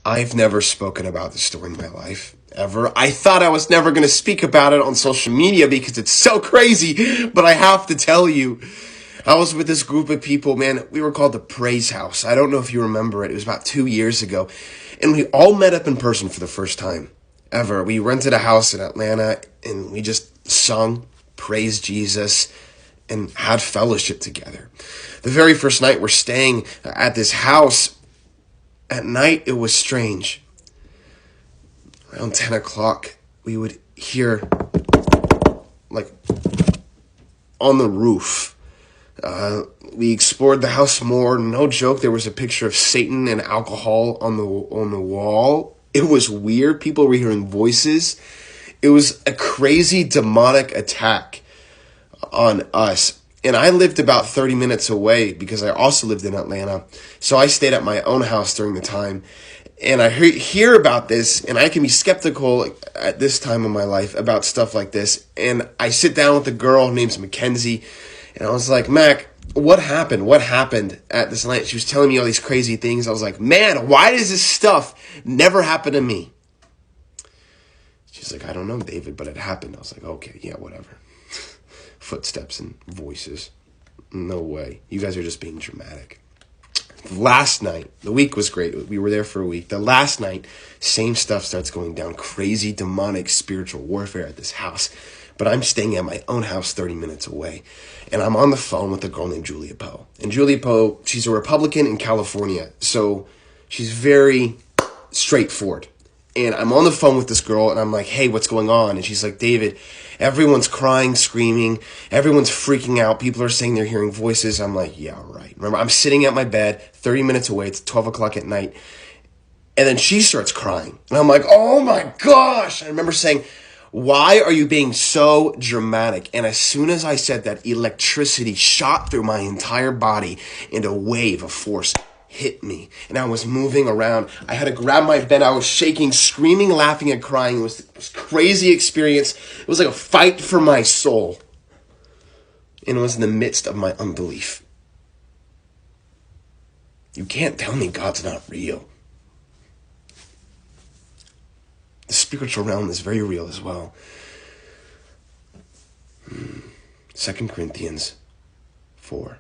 I've never spoken about this story in my life, ever. I thought I was never going to speak about it on social media because it's so crazy, but I have to tell you. I was with this group of people, man. We were called the Praise House. I don't know if you remember it. It was about 2 years ago. And we all met up in person for the first time ever. We rented a house in Atlanta and we just sung, praised Jesus, and had fellowship together. The very first night we're staying at this house, at night it was strange. Around 10 o'clock, we would hear, like, on the roof. We explored the house more. No joke, there was a picture of Satan and alcohol on the wall. It was weird. People were hearing voices. It was a crazy demonic attack on us. And I lived about 30 minutes away because I also lived in Atlanta. So I stayed at my own house during the time. And I hear about this, and I can be skeptical at this time in my life about stuff like this. And I sit down with a girl, her name's Mackenzie, and I was like, Mac, what happened? What happened at this night? She was telling me all these crazy things. I was like, man, why does this stuff never happen to me? She's like, I don't know, David, but it happened. I was like, okay, yeah, whatever. Footsteps and voices. No way. You guys are just being dramatic. Last night, the week was great. We were there for a week. The last night, same stuff starts going down. Crazy, demonic, spiritual warfare at this house. But I'm staying at my own house 30 minutes away. And I'm on the phone with a girl named Julia Poe. And Julia Poe, she's a Republican in California. So she's very straightforward. And I'm on the phone with this girl, and I'm like, hey, what's going on? And she's like, David, everyone's crying, screaming. Everyone's freaking out. People are saying they're hearing voices. I'm like, yeah, right. Remember, I'm sitting at my bed, 30 minutes away. It's 12 o'clock at night. And then she starts crying. And I'm like, oh, my gosh. I remember saying, why are you being so dramatic? And as soon as I said that, electricity shot through my entire body, and a wave of force hit me, and I was moving around. I had to grab my bed. I was shaking, screaming, laughing, and crying. It was a crazy experience. It was like a fight for my soul. And it was in the midst of my unbelief. You can't tell me God's not real. The spiritual realm is very real as well. 2 Corinthians 4.